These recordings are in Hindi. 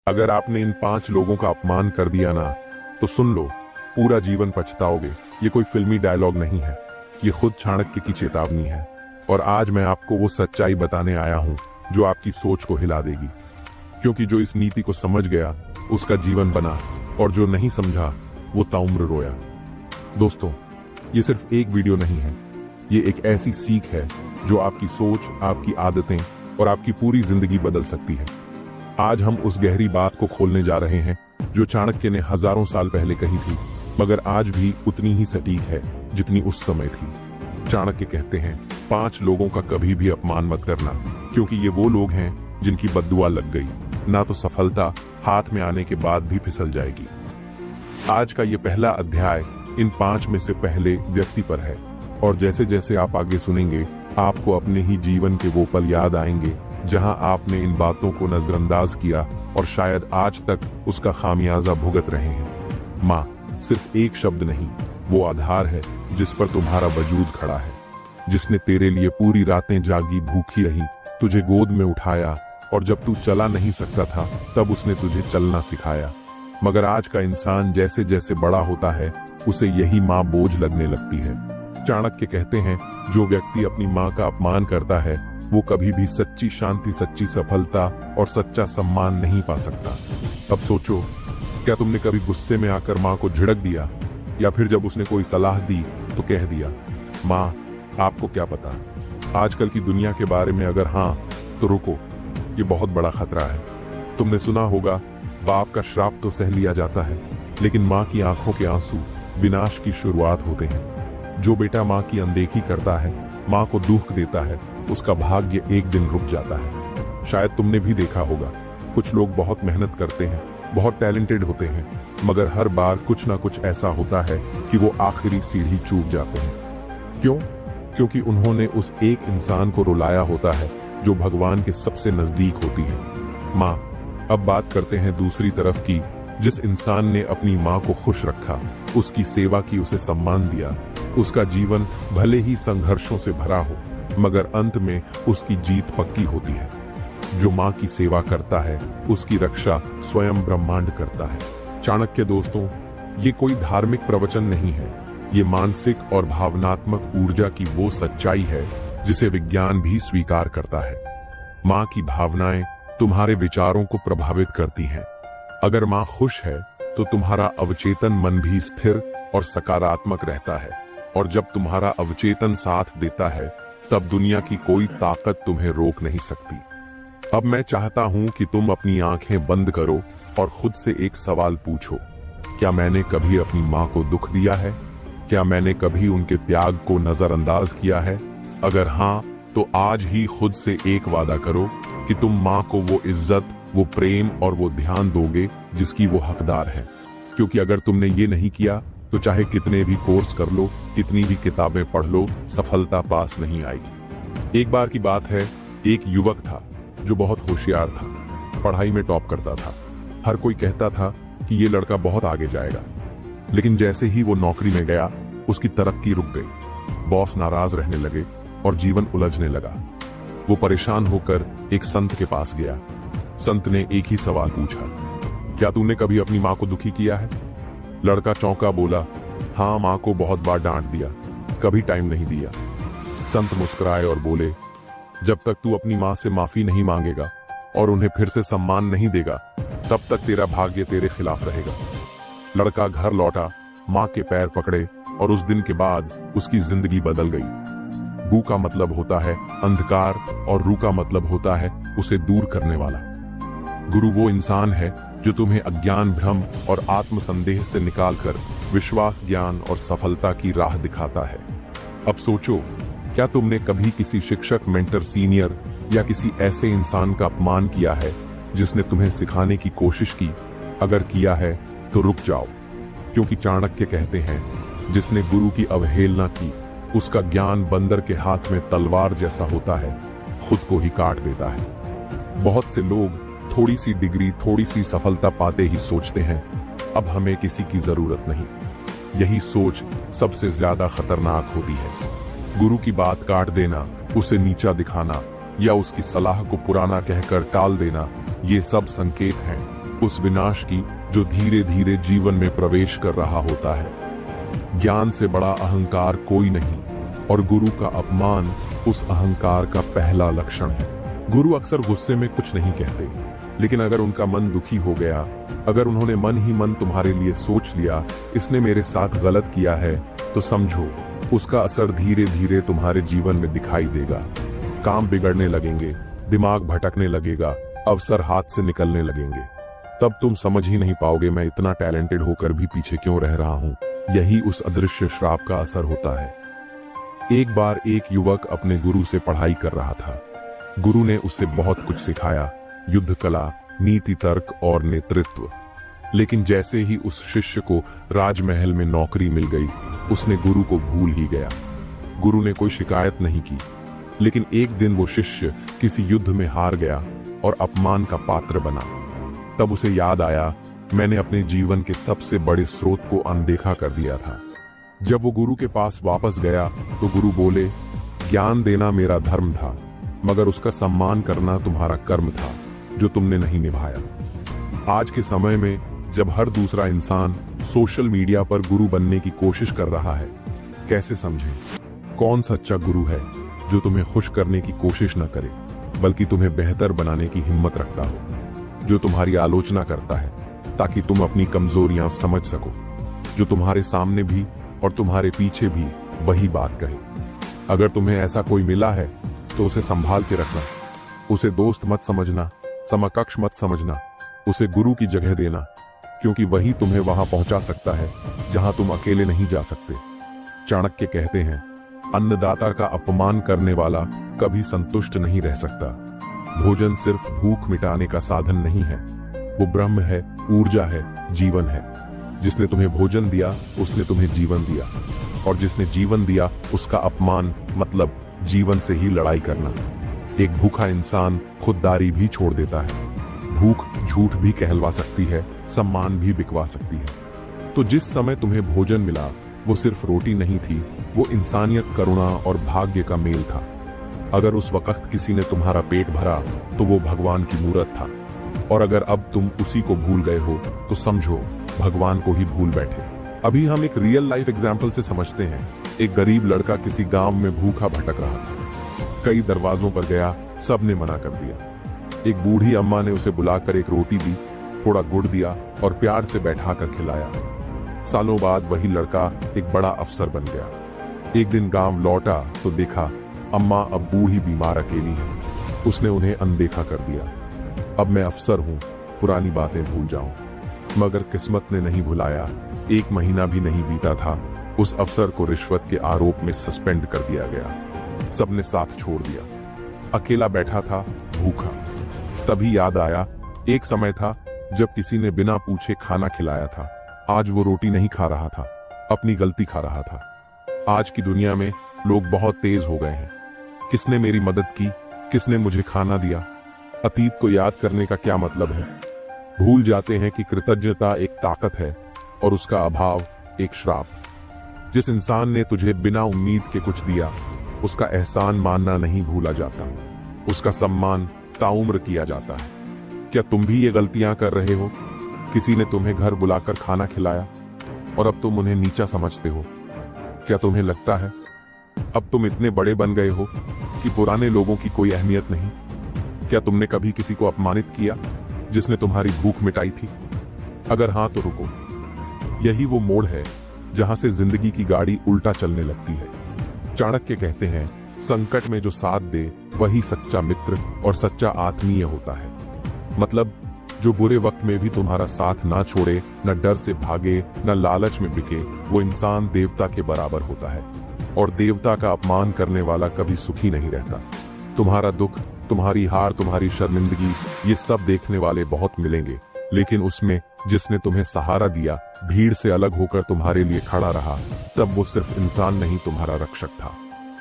अगर आपने इन 5 लोगों का अपमान कर दिया ना, तो सुन लो, पूरा जीवन पछताओगे। ये कोई फिल्मी डायलॉग नहीं है, ये खुद चाणक्य की चेतावनी है। और आज मैं आपको वो सच्चाई बताने आया हूं जो आपकी सोच को हिला देगी। क्योंकि जो इस नीति को समझ गया उसका जीवन बना, और जो नहीं समझा वो ताउम्र रोया। दोस्तों, ये सिर्फ एक वीडियो नहीं है, ये एक ऐसी सीख है जो आपकी सोच, आपकी आदतें और आपकी पूरी जिंदगी बदल सकती है। आज हम उस गहरी बात को खोलने जा रहे हैं जो चाणक्य ने हजारों साल पहले कही थी, मगर आज भी उतनी ही सटीक है जितनी उस समय थी। चाणक्य कहते हैं, 5 लोगों का कभी भी अपमान मत करना, क्योंकि ये वो लोग हैं जिनकी बद्दुआ लग गई ना तो सफलता हाथ में आने के बाद भी फिसल जाएगी। आज का ये पहला अध्याय इन 5 में से पहले व्यक्ति पर है, और जैसे जैसे आप आगे सुनेंगे आपको अपने ही जीवन के वो पल याद आएंगे जहां आपने इन बातों को नजरअंदाज किया और शायद आज तक उसका खामियाजा भुगत रहे हैं। माँ सिर्फ एक शब्द नहीं, वो आधार है जिस पर तुम्हारा वजूद खड़ा है, जिसने तेरे लिए पूरी रातें जागी भूखी रही, तुझे गोद में उठाया, और जब तू चला नहीं सकता था तब उसने तुझे चलना सिखाया। मगर आज का इंसान जैसे जैसे बड़ा होता है उसे यही माँ बोझ लगने लगती है। चाणक्य कहते हैं, जो व्यक्ति अपनी माँ का अपमान करता है वो कभी भी सच्ची शांति, सच्ची सफलता और सच्चा सम्मान नहीं पा सकता। अब सोचो, क्या तुमने कभी गुस्से में आकर माँ को झिड़क दिया, या फिर जब उसने कोई सलाह दी तो कह दिया, माँ आपको क्या पता। आजकल की दुनिया के बारे में अगर हाँ तो रुको, ये बहुत बड़ा खतरा है। तुमने सुना होगा, बाप का श्राप तो सह लिया जाता है, लेकिन माँ की आंखों के आंसू विनाश की शुरुआत होते हैं। जो बेटा माँ की अनदेखी करता है, माँ को दुख देता है, उसका भाग्य एक दिन रुक जाता है। शायद तुमने भी देखा होगा, कुछ लोग बहुत मेहनत करते हैं, बहुत टैलेंटेड होते हैं, मगर हर बार कुछ ना कुछ ऐसा होता है कि वो आखिरी सीढ़ी चूक जाते हैं। क्यों? क्योंकि उन्होंने उस एक इंसान को रुलाया होता है जो भगवान के सबसे नजदीक होती है, माँ। अब बात करते हैं दूसरी तरफ की, जिस इंसान ने अपनी माँ को खुश रखा, उसकी सेवा की, उसे सम्मान दिया। उसका जीवन भले ही संघर्षों से भरा हो, मगर अंत में उसकी जीत पक्की होती है। जो माँ की सेवा करता है उसकी रक्षा स्वयं ब्रह्मांड करता है। चाणक्य दोस्तों, ये कोई धार्मिक प्रवचन नहीं है, ये मानसिक और भावनात्मक ऊर्जा की वो सच्चाई है जिसे विज्ञान भी स्वीकार करता है। माँ की भावनाएं तुम्हारे विचारों को प्रभावित करती हैं। अगर माँ खुश है तो तुम्हारा अवचेतन मन भी स्थिर और सकारात्मक रहता है, और जब तुम्हारा अवचेतन साथ देता है तब दुनिया की कोई ताकत तुम्हें रोक नहीं सकती। अब मैं चाहता हूं कि तुम अपनी आंखें बंद करो और खुद से एक सवाल पूछो, क्या मैंने कभी अपनी माँ को दुख दिया है? क्या मैंने कभी उनके त्याग को नजरअंदाज किया है? अगर हाँ, तो आज ही खुद से एक वादा करो कि तुम माँ को वो इज्जत, वो प्रेम और वो ध्यान दोगे जिसकी वो हकदार है। क्योंकि अगर तुमने ये नहीं किया तो चाहे कितने भी कोर्स कर लो, कितनी भी किताबें पढ़ लो, सफलता पास नहीं आएगी। एक बार की बात है, एक युवक था जो बहुत होशियार था, पढ़ाई में टॉप करता था। हर कोई कहता था कि ये लड़का बहुत आगे जाएगा, लेकिन जैसे ही वो नौकरी में गया उसकी तरक्की रुक गई। बॉस नाराज रहने लगे और जीवन उलझने लगा। वो परेशान होकर एक संत के पास गया। संत ने एक ही सवाल पूछा, क्या तूने कभी अपनी माँ को दुखी किया है? लड़का चौंका बोला, हाँ, माँ को बहुत बार डांट दिया, कभी टाइम नहीं दिया। संत मुस्कुराए और बोले, जब तक तू अपनी माँ से माफी नहीं मांगेगा और उन्हें फिर से सम्मान नहीं देगा, तब तक तेरा भाग्य तेरे खिलाफ रहेगा। लड़का घर लौटा, माँ के पैर पकड़े, और उस दिन के बाद उसकी जिंदगी बदल गई। बू का मतलब होता है अंधकार और रू का मतलब होता है उसे दूर करने वाला। गुरु वो इंसान है जो तुम्हें अज्ञान, भ्रम और आत्मसंदेह से निकालकर विश्वास, ज्ञान और सफलता की राह दिखाता है। अब सोचो, क्या तुमने कभी किसी शिक्षक, मेंटर, सीनियर या किसी ऐसे इंसान का अपमान किया है जिसने तुम्हें सिखाने की कोशिश की? अगर किया है तो रुक जाओ, क्योंकि चाणक्य कहते हैं, जिसने गुरु की अवहेलना की उसका ज्ञान बंदर के हाथ में तलवार जैसा होता है, खुद को ही काट देता है। बहुत से लोग थोड़ी सी डिग्री, थोड़ी सी सफलता पाते ही सोचते हैं, अब हमें किसी की जरूरत नहीं। यही सोच सबसे ज्यादा खतरनाक होती है। गुरु की बात काट देना, उसे नीचा दिखाना या उसकी सलाह को पुराना कहकर टाल देना, ये सब संकेत हैं उस विनाश की जो धीरे धीरे जीवन में प्रवेश कर रहा होता है। ज्ञान से बड़ा अहंकार कोई नहीं और गुरु का अपमान उस अहंकार का पहला लक्षण है। गुरु अक्सर गुस्से में कुछ नहीं कहते, लेकिन अगर उनका मन दुखी हो गया, अगर उन्होंने मन ही मन तुम्हारे लिए सोच लिया इसने मेरे साथ गलत किया है, तो समझो उसका असर धीरे धीरे तुम्हारे जीवन में दिखाई देगा। काम बिगड़ने लगेंगे, दिमाग भटकने लगेगा, अवसर हाथ से निकलने लगेंगे। तब तुम समझ ही नहीं पाओगे मैं इतना टैलेंटेड होकर भी पीछे क्यों रह रहा हूं। यही उस अदृश्य श्राप का असर होता है। एक बार एक युवक अपने गुरु से पढ़ाई कर रहा था। गुरु ने उसे बहुत कुछ सिखाया, युद्ध कला, नीति तर्क और नेतृत्व। लेकिन जैसे ही उस शिष्य को राजमहल में नौकरी मिल गई, उसने गुरु को भूल ही गया। गुरु ने कोई शिकायत नहीं की, लेकिन एक दिन वो शिष्य किसी युद्ध में हार गया और अपमान का पात्र बना। तब उसे याद आया, मैंने अपने जीवन के सबसे बड़े स्रोत को अनदेखा कर दिया था। जब वो गुरु के पास वापस गया तो गुरु बोले, ज्ञान देना मेरा धर्म था, मगर उसका सम्मान करना तुम्हारा कर्म था जो तुमने नहीं निभाया। आज के समय में जब हर दूसरा इंसान सोशल मीडिया पर गुरु बनने की कोशिश कर रहा है, कैसे समझें कौन सच्चा गुरु है जो तुम्हें खुश करने की कोशिश न करे, बल्कि तुम्हें बेहतर बनाने की हिम्मत रखता हो, जो तुम्हारी आलोचना करता है ताकि तुम अपनी कमजोरियां समझ सको, जो तुम्हारे सामने भी और तुम्हारे पीछे भी वही बात कहे। अगर तुम्हें ऐसा कोई मिला है तो उसे संभाल के रखना, उसे दोस्त मत समझना, समकक्ष मत समझना, उसे गुरु की जगह देना, क्योंकि वही तुम्हें वहां पहुंचा सकता है जहां तुम अकेले नहीं जा सकते। चाणक्य कहते हैं, अन्नदाता का अपमान करने वाला कभी संतुष्ट नहीं रह सकता। भोजन सिर्फ भूख मिटाने का साधन नहीं है, वो ब्रह्म है, ऊर्जा है, जीवन है। जिसने तुम्हें भोजन दिया उसने तुम्हें जीवन दिया, और जिसने जीवन दिया उसका अपमान मतलब जीवन से ही लड़ाई करना। एक भूखा इंसान खुददारी भी छोड़ देता है। भूख झूठ भी कहलवा सकती है, सम्मान भी बिकवा सकती है। तो जिस समय तुम्हें भोजन मिला वो सिर्फ रोटी नहीं थी, वो इंसानियत, करुणा और भाग्य का मेल था। अगर उस वक्त किसी ने तुम्हारा पेट भरा तो वो भगवान की मूरत था, और अगर अब तुम उसी को भूल गए हो तो समझो भगवान को ही भूल बैठे। अभी हम एक रियल लाइफ एग्जाम्पल से समझते हैं। एक गरीब लड़का किसी गांव में भूखा भटक रहा था। कई दरवाजों पर गया, सबने मना कर दिया। एक बूढ़ी अम्मा ने उसे बुलाकर एक रोटी दी, थोड़ा गुड़ दिया और प्यार से बैठाकर खिलाया। सालों बाद वही लड़का एक बड़ा अफसर बन गया। एक दिन गांव लौटा तो देखा अम्मा अब बूढ़ी बीमार अकेली है। उसने उन्हें अनदेखा कर दिया। अब मैं अफसर हूं, पुरानी बातें भूल जाऊं। मगर किस्मत ने नहीं भुलाया। 1 महीना भी नहीं बीता था, उस अफसर को रिश्वत के आरोप में सस्पेंड कर दिया गया। सबने साथ छोड़ दिया, अकेला बैठा था, भूखा। तभी याद आया, एक समय था जब किसी ने बिना पूछे खाना खिलाया था। आज वो रोटी नहीं खा रहा था, अपनी गलती खा रहा था। आज की दुनिया में लोग बहुत तेज हो गए हैं। किसने मेरी मदद की, किसने मुझे खाना दिया, अतीत को याद करने का क्या मतलब है। भूल जाते हैं कि कृतज्ञता एक ताकत है और उसका अभाव एक श्राप। जिस इंसान ने तुझे बिना उम्मीद के कुछ दिया, उसका एहसान मानना नहीं भूला जाता, उसका सम्मान ताउम्र किया जाता है। क्या तुम भी ये गलतियां कर रहे हो? किसी ने तुम्हें घर बुलाकर खाना खिलाया और अब तुम उन्हें नीचा समझते हो। क्या तुम्हें लगता है अब तुम इतने बड़े बन गए हो कि पुराने लोगों की कोई अहमियत नहीं? क्या तुमने कभी किसी को अपमानित किया जिसने तुम्हारी भूख मिटाई थी? अगर हाँ तो रुको, यही वो मोड़ है जहां से जिंदगी की गाड़ी उल्टा चलने लगती है। चाणक्य कहते हैं, संकट में जो साथ दे वही सच्चा मित्र और सच्चा आत्मीय होता है। मतलब जो बुरे वक्त में भी तुम्हारा साथ ना छोड़े, न डर से भागे, न लालच में बिके, वो इंसान देवता के बराबर होता है। और देवता का अपमान करने वाला कभी सुखी नहीं रहता। तुम्हारा दुख, तुम्हारी हार, तुम्हारी शर्मिंदगी, ये सब देखने वाले बहुत मिलेंगे, लेकिन उसमें जिसने तुम्हें सहारा दिया, भीड़ से अलग होकर तुम्हारे लिए खड़ा रहा, तब वो सिर्फ इंसान नहीं, तुम्हारा रक्षक था।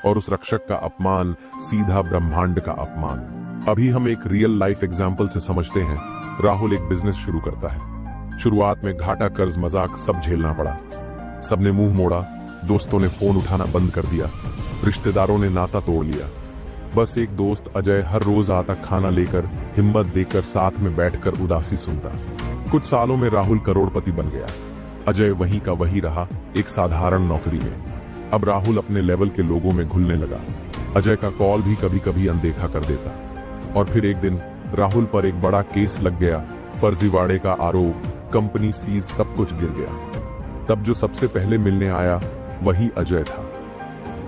और उस रक्षक का अपमान सीधा ब्रह्मांड का अपमान। अभी हम एक रियल लाइफ एग्जाम्पल से समझते हैं। राहुल एक बिजनेस शुरू करता है। शुरुआत में घाटा, कर्ज, मजाक सब झेलना पड़ा। सबने मुंह मोड़ा, दोस्तों ने फोन उठाना बंद कर दिया, रिश्तेदारों ने नाता तोड़ लिया। बस एक दोस्त अजय हर रोज आता, खाना लेकर, हिम्मत देकर, साथ में बैठकर उदासी सुनता। कुछ सालों में राहुल करोड़पति बन गया। अजय वहीं का वही रहा, एक साधारण नौकरी में। अब राहुल अपने लेवल के लोगों में घुलने लगा। अजय का कॉल भी कभी कभी अनदेखा कर देता। और फिर एक दिन राहुल पर एक बड़ा केस लग गया, फर्जीवाड़े का आरोप, कंपनी सीज, सब कुछ गिर गया। तब जो सबसे पहले मिलने आया वही अजय था।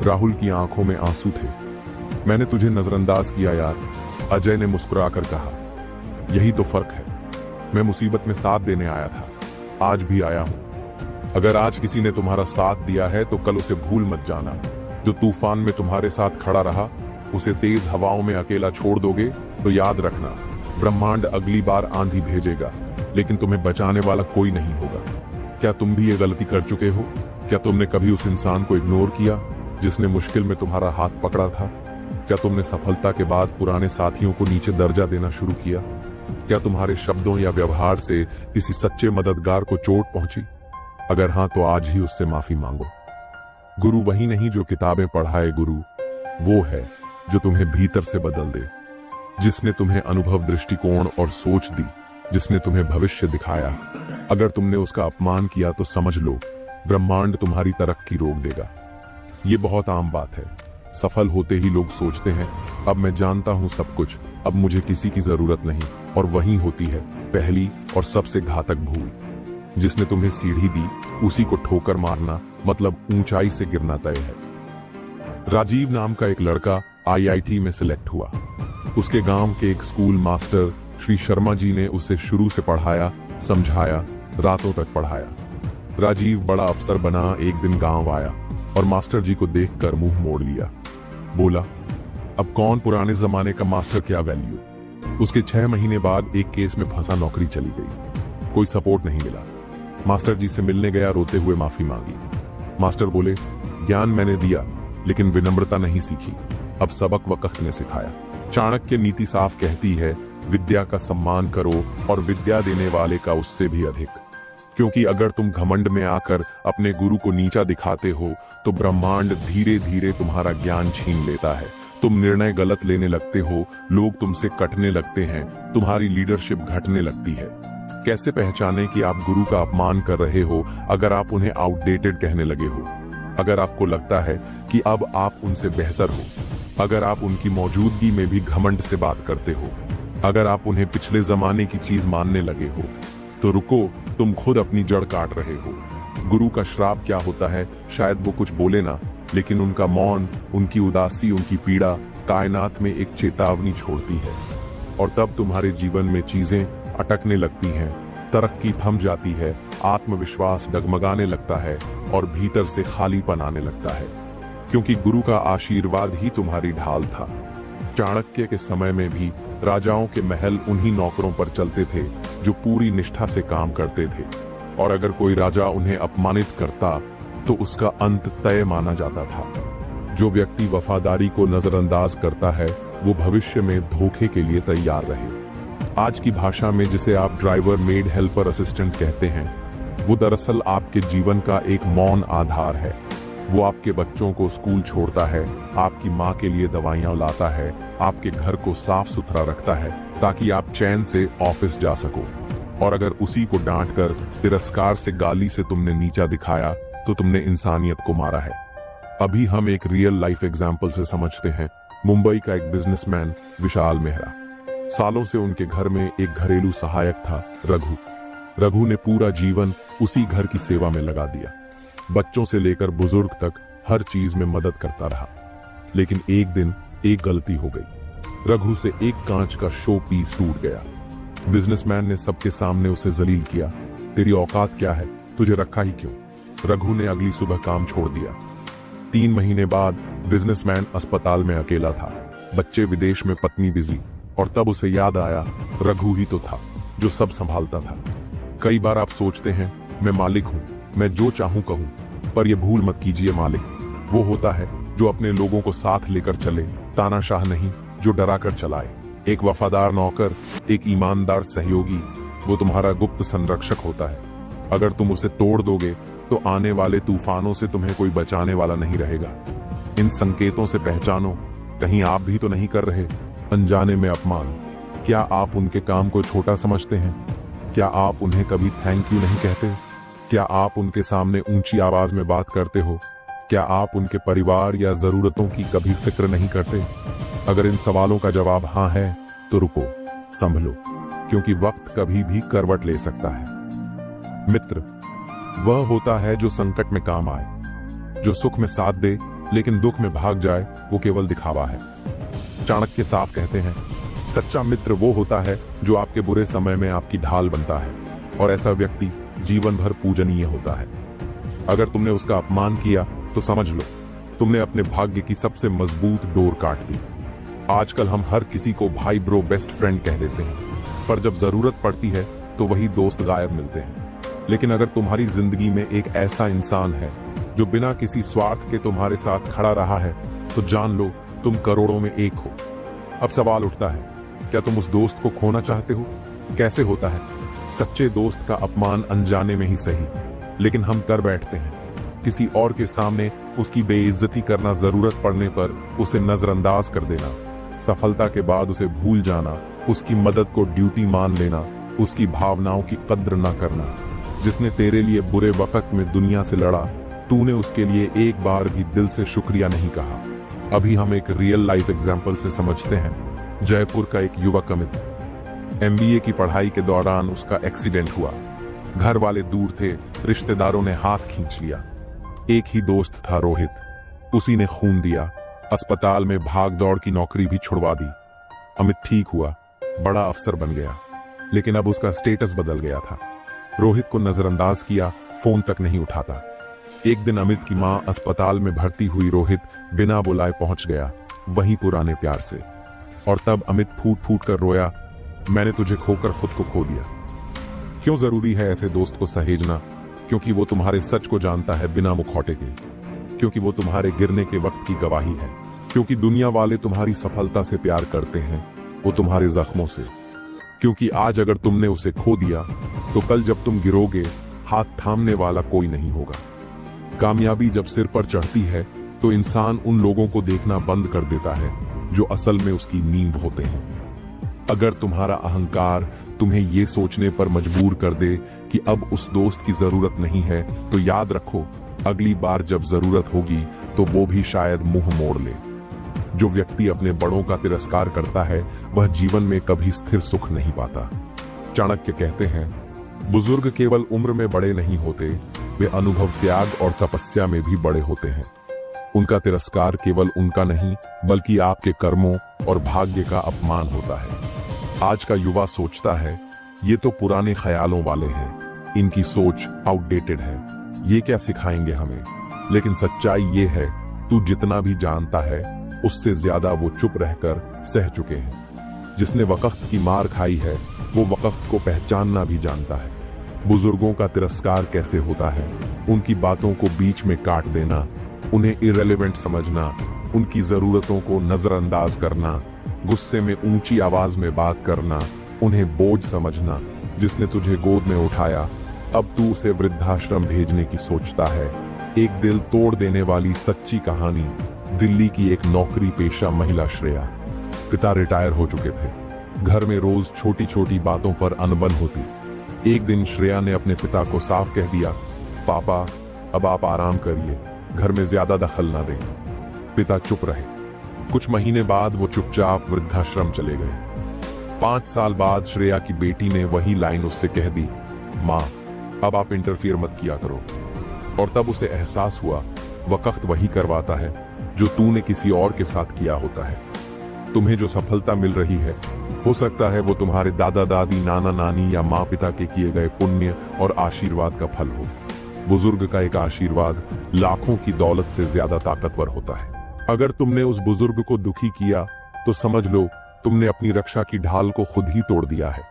राहुल की आंखों में आंसू थे। मैंने तुझे नजरअंदाज किया यार, अजय ने मुस्कुराकर कहा। यही तो फर्क है, मैं मुसीबत में साथ देने आया था, आज भी आया हूं। अगर आज किसी ने तुम्हारा साथ दिया है तो कल उसे भूल मत जाना। जो तूफान में तुम्हारे साथ खड़ा रहा, उसे तेज हवाओं में अकेला छोड़ दोगे तो याद रखना, ब्रह्मांड अगली बार आंधी भेजेगा, लेकिन तुम्हें बचाने वाला कोई नहीं होगा। क्या तुम भी ये गलती कर चुके हो? क्या तुमने कभी उस इंसान को इग्नोर किया जिसने मुश्किल में तुम्हारा हाथ पकड़ा था? क्या तुमने सफलता के बाद पुराने साथियों को नीचे दर्जा देना शुरू किया? क्या तुम्हारे शब्दों या व्यवहार से किसी सच्चे मददगार को चोट पहुंची? अगर हां तो आज ही उससे माफी मांगो। गुरु वही नहीं जो किताबें पढ़ाए, गुरु वो है जो तुम्हें भीतर से बदल दे, जिसने तुम्हें अनुभव, दृष्टिकोण और सोच दी, जिसने तुम्हें भविष्य दिखाया। अगर तुमने उसका अपमान किया तो समझ लो, ब्रह्मांड तुम्हारी तरक्की रोक देगा। ये बहुत आम बात है। सफल होते ही लोग सोचते हैं, अब मैं जानता हूं सब कुछ, अब मुझे किसी की जरूरत नहीं। और वहीं होती है पहली और सबसे घातक भूल। जिसने तुम्हें सीढ़ी दी उसी को ठोकर मारना मतलब ऊंचाई से गिरना तय है। राजीव नाम का एक लड़का आईआईटी में सिलेक्ट हुआ। उसके गांव के एक स्कूल मास्टर श्री शर्मा जी ने उसे शुरू से पढ़ाया, समझाया, रातों तक पढ़ाया। राजीव बड़ा अफसर बना, एक दिन गांव आया और मास्टर जी को देखकर मुंह मोड़ लिया। बोला, अब कौन पुराने जमाने का मास्टर, क्या वैल्यू। उसके 6 महीने बाद एक केस में फंसा, नौकरी चली गई, कोई सपोर्ट नहीं मिला। मास्टर जी से मिलने गया, रोते हुए माफी मांगी। मास्टर बोले, ज्ञान मैंने दिया लेकिन विनम्रता नहीं सीखी, अब सबक वक्त ने सिखाया। चाणक्य नीति साफ कहती है, विद्या का सम्मान करो और विद्या देने वाले का उससे भी अधिक। क्योंकि अगर तुम घमंड में आकर अपने गुरु को नीचा दिखाते हो तो ब्रह्मांड धीरे धीरे तुम्हारा ज्ञान छीन लेता है। तुम निर्णय गलत लेने लगते हो, लोग तुमसे कटने लगते हैं, तुम्हारी लीडरशिप घटने लगती है। कैसे पहचाने कि आप गुरु का अपमान कर रहे हो अगर आप उन्हें आउटडेटेड कहने लगे हो? अगर आपको लगता है कि अब आप उनसे बेहतर हो, अगर आप उनकी मौजूदगी में भी घमंड से बात करते हो, अगर आप उन्हें पिछले जमाने की चीज मानने लगे हो, तो रुको, तुम खुद अपनी जड़ काट रहे हो। गुरु का श्राप क्या होता है? शायद वो कुछ बोले ना, लेकिन उनका मौन, उनकी उदासी, उनकी पीड़ा कायनात में एक चेतावनी छोड़ती है। और तब तुम्हारे जीवन में चीजें अटकने लगती हैं, तरक्की थम जाती है, आत्मविश्वास डगमगाने लगता है और भीतर से खालीपन आने लगता है। क्योंकि गुरु का आशीर्वाद ही तुम्हारी ढाल था। चाणक्य के समय में भी राजाओं के महल उन्हीं नौकरों पर चलते थे जो पूरी निष्ठा से काम करते थे। और अगर कोई राजा उन्हें अपमानित करता तो उसका अंत तय माना जाता था। जो व्यक्ति वफादारी को नजरअंदाज करता है वो भविष्य में धोखे के लिए तैयार रहे। आज की भाषा में जिसे आप ड्राइवर, मेड, हेल्पर, असिस्टेंट कहते हैं, वो दरअसल आपके जीवन का एक मौन आधार है। वो आपके बच्चों को स्कूल छोड़ता है, आपकी माँ के लिए दवाइयाँ लाता है, आपके घर को साफ सुथरा रखता है ताकि आप चैन से ऑफिस जा सको। और अगर उसी को डांटकर, तिरस्कार से, गाली से तुमने नीचा दिखाया तो तुमने इंसानियत को मारा है। अभी हम एक रियल लाइफ एग्जाम्पल से समझते हैं। मुंबई का एक बिजनेसमैन विशाल मेहरा। सालों से उनके घर में एक घरेलू सहायक था, रघु। रघु ने पूरा जीवन उसी घर की सेवा में लगा दिया। बच्चों से लेकर बुजुर्ग तक हर चीज में मदद करता रहा। लेकिन एक दिन एक गलती हो गई। रघु से एक कांच का शो पीस टूट गया। बिजनेसमैन ने सबके सामने उसे जलील किया। तेरी औकात क्या है? तुझे रखा ही क्यों? रघु ने अगली सुबह काम छोड़ दिया। 3 महीने बाद बिजनेसमैन अस्पताल में अकेला था। बच्चे विदेश में, पत्नी बिजी। और तब उसे याद आया, रघु ही तो था जो सब संभालता था। कई बार आप सोचते हैं, मैं मालिक हूं, मैं जो चाहूं कहूं, पर यह भूल मत कीजिए, मालिक वो होता है जो अपने लोगों को साथ लेकर चले, तानाशाह नहीं जो डरा कर चलाए। एक वफादार नौकर, एक ईमानदार सहयोगी, वो तुम्हारा गुप्त संरक्षक होता है। अगर तुम उसे तोड़ दोगे तो आने वाले तूफानों से तुम्हें कोई बचाने वाला नहीं रहेगा। इन संकेतों से पहचानो, कहीं आप भी तो नहीं कर रहे अनजाने में अपमान। क्या आप उनके काम को छोटा समझते हैं? क्या आप उन्हें कभी थैंक यू नहीं कहते? क्या आप उनके सामने ऊंची आवाज में बात करते हो? क्या आप उनके परिवार या जरूरतों की कभी फिक्र नहीं करते? अगर इन सवालों का जवाब हाँ है तो रुको, संभलो, क्योंकि वक्त कभी भी करवट ले सकता है। मित्र वह होता है जो संकट में काम आए, जो सुख में साथ दे लेकिन दुख में भाग जाए वो केवल दिखावा है। चाणक्य साफ कहते हैं, सच्चा मित्र वो होता है जो आपके बुरे समय में आपकी ढाल बनता है, और ऐसा व्यक्ति जीवन भर पूजनीय होता है। अगर तुमने उसका अपमान किया तो समझ लो तुमने अपने भाग्य की सबसे मजबूत डोर काट दी। आजकल हम हर किसी को भाई ब्रो बेस्ट फ्रेंड कह देते हैं, पर जब जरूरत पड़ती है तो वही दोस्त गायब मिलते हैं। लेकिन अगर तुम्हारी जिंदगी में एक ऐसा इंसान है जो बिना किसी स्वार्थ के तुम्हारे साथ खड़ा रहा है, तो जान लो तुम करोड़ों में एक हो। अब सवाल उठता है, क्या तुम उस दोस्त को खोना चाहते हो? कैसे होता है? सच्चे दोस्त का अपमान अनजाने में ही सही, लेकिन हम कर बैठते हैं। किसी और के सामने उसकी बेइज्जती करना, जरूरत पड़ने पर उसे नजरअंदाज कर देना, सफलता के बाद उसे भूल जाना, उसकी मदद को ड्यूटी मान लेना, उसकी भावनाओं की कद्र न करना। जिसने तेरे लिए बुरे वक्त में दुनिया से लड़ा, तूने उसके लिए एक बार भी दिल से शुक्रिया नहीं कहा। अभी हम एक रियल लाइफ एग्जाम्पल से समझते हैं। जयपुर का एक युवक अमित, MBA की पढ़ाई के दौरान उसका एक्सीडेंट हुआ। घर वाले दूर थे, रिश्तेदारों ने हाथ खींच लिया। एक ही दोस्त था रोहित, उसी ने खून दिया, अस्पताल में भाग दौड़ की नौकरी भी छुड़वा दी। अमित ठीक हुआ, बड़ा अफसर बन गया, लेकिन अब उसका स्टेटस बदल गया था। रोहित को नजरअंदाज किया, फोन तक नहीं उठाता। एक दिन अमित की मां अस्पताल में भर्ती हुई, रोहित बिना बुलाए पहुंच गया, वहीं पुराने प्यार से। और तब अमित फूट फूट कर रोया, मैंने तुझे खोकर खुद को खो दिया। क्यों जरूरी है ऐसे दोस्त को सहेजना? क्योंकि वो तुम्हारे सच को जानता है बिना मुखौटे के, क्योंकि वो तुम्हारे गिरने के वक्त की गवाही है, क्योंकि दुनिया वाले तुम्हारी सफलता से प्यार करते हैं, वो तुम्हारे जख्मों से। क्योंकि आज अगर तुमने उसे खो दिया तो कल जब तुम गिरोगे हाथ थामने वाला कोई नहीं होगा। कामयाबी जब सिर पर चढ़ती है तो इंसान उन लोगों को देखना बंद कर देता है जो असल में उसकी नींव होते हैं। अगर तुम्हारा अहंकार तुम्हें ये सोचने पर मजबूर कर दे कि अब उस दोस्त की जरूरत नहीं है, तो याद रखो अगली बार जब जरूरत होगी तो वो भी शायद मुंह मोड़ ले। जो व्यक्ति अपने बड़ों का तिरस्कार करता है वह जीवन में कभी स्थिर सुख नहीं पाता। चाणक्य कहते हैं, बुजुर्ग केवल उम्र में बड़े नहीं होते, वे अनुभव, त्याग और तपस्या में भी बड़े होते हैं। उनका तिरस्कार केवल उनका नहीं बल्कि आपके कर्मों और भाग्य का अपमान होता है। आज का युवा सोचता है ये तो पुराने ख्यालों वाले हैं, इनकी सोच आउटडेटेड है, ये क्या सिखाएंगे हमें। लेकिन सच्चाई ये है, तू जितना भी जानता है उससे ज्यादा वो चुप रहकर सह चुके हैं। जिसने वक्त की मार खाई है वो वक्त को पहचानना भी जानता है। बुजुर्गों का तिरस्कार कैसे होता है? उनकी बातों को बीच में काट देना, उन्हें इररिलेवेंट समझना, उनकी जरूरतों को नजरअंदाज करना, गुस्से में ऊंची आवाज में बात करना, उन्हें बोझ समझना। जिसने तुझे गोद में उठाया अब तू उसे वृद्धाश्रम भेजने की सोचता है। एक दिल तोड़ देने वाली सच्ची कहानी, दिल्ली की एक नौकरी पेशा महिला श्रेया। पिता रिटायर हो चुके थे, घर में रोज छोटी छोटी बातों पर अनबन होती। एक दिन श्रेया ने अपने पिता को साफ कह दिया, पापा अब आप आराम करिए, घर में ज्यादा दखल ना दें। पिता चुप रहे। कुछ महीने बाद वो चुपचाप वृद्धाश्रम चले गए। 5 साल बाद श्रेया की बेटी ने वही लाइन उससे कह दी, माँ अब आप इंटरफियर मत किया करो। और तब उसे एहसास हुआ वक्त वही करवाता है जो तूने किसी और के साथ किया होता है। तुम्हें जो सफलता मिल रही है हो सकता है वो तुम्हारे दादा दादी, नाना नानी या माँ पिता के किए गए पुण्य और आशीर्वाद का फल हो। बुजुर्ग का एक आशीर्वाद लाखों की दौलत से ज्यादा ताकतवर होता है। अगर तुमने उस बुजुर्ग को दुखी किया तो समझ लो तुमने अपनी रक्षा की ढाल को खुद ही तोड़ दिया है।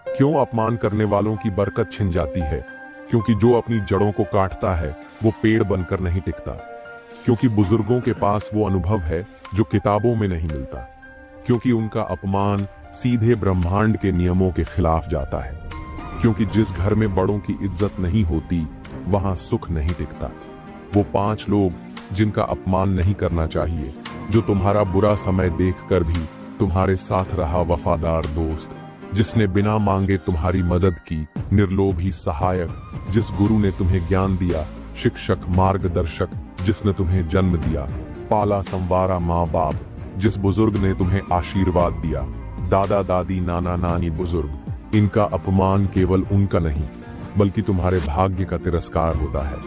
क्यों अपमान करने वालों की बरकत छिन जाती है? क्योंकि जो अपनी जड़ों को काटता है वो पेड़ बनकर नहीं टिकता। क्योंकि बुजुर्गों के पास वो अनुभव है जो किताबों में नहीं मिलता। क्योंकि उनका अपमान सीधे ब्रह्मांड के नियमों के खिलाफ जाता है। क्योंकि जिस घर में बड़ों की इज्जत नहीं होती वहां सुख नहीं टिकता। वो 5 लोग जिनका अपमान नहीं करना चाहिए, जो तुम्हारा बुरा समय देखकर भी तुम्हारे साथ रहा वफादार दोस्त, जिसने बिना मांगे तुम्हारी मदद की, निर्लोभी सहायक, जिस गुरु ने तुम्हें ज्ञान दिया, शिक्षक मार्गदर्शक, जिसने तुम्हें जन्म दिया, पाला संवारा माँ बाप, जिस बुजुर्ग ने तुम्हें आशीर्वाद दिया, दादा दादी नाना नानी बुजुर्ग, इनका अपमान केवल उनका नहीं बल्कि तुम्हारे भाग्य का तिरस्कार होता है।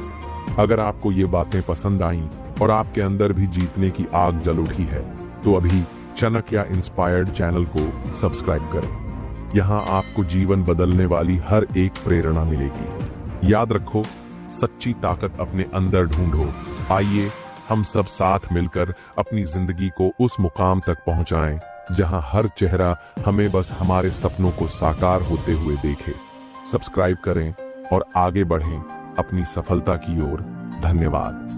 अगर आपको ये बातें पसंद आईं और आपके अंदर भी जीतने की आग जल उठी है तो अभी चाणक्य इंस्पायर्ड चैनल को सब्सक्राइब करें। यहाँ आपको जीवन बदलने वाली हर एक प्रेरणा मिलेगी। याद रखो, सच्ची ताकत अपने अंदर ढूंढो। आइए हम सब साथ मिलकर अपनी जिंदगी को उस मुकाम तक पहुंचाएं जहां हर चेहरा हमें बस हमारे सपनों को साकार होते हुए देखे। सब्सक्राइब करें और आगे बढ़ें अपनी सफलता की ओर। धन्यवाद।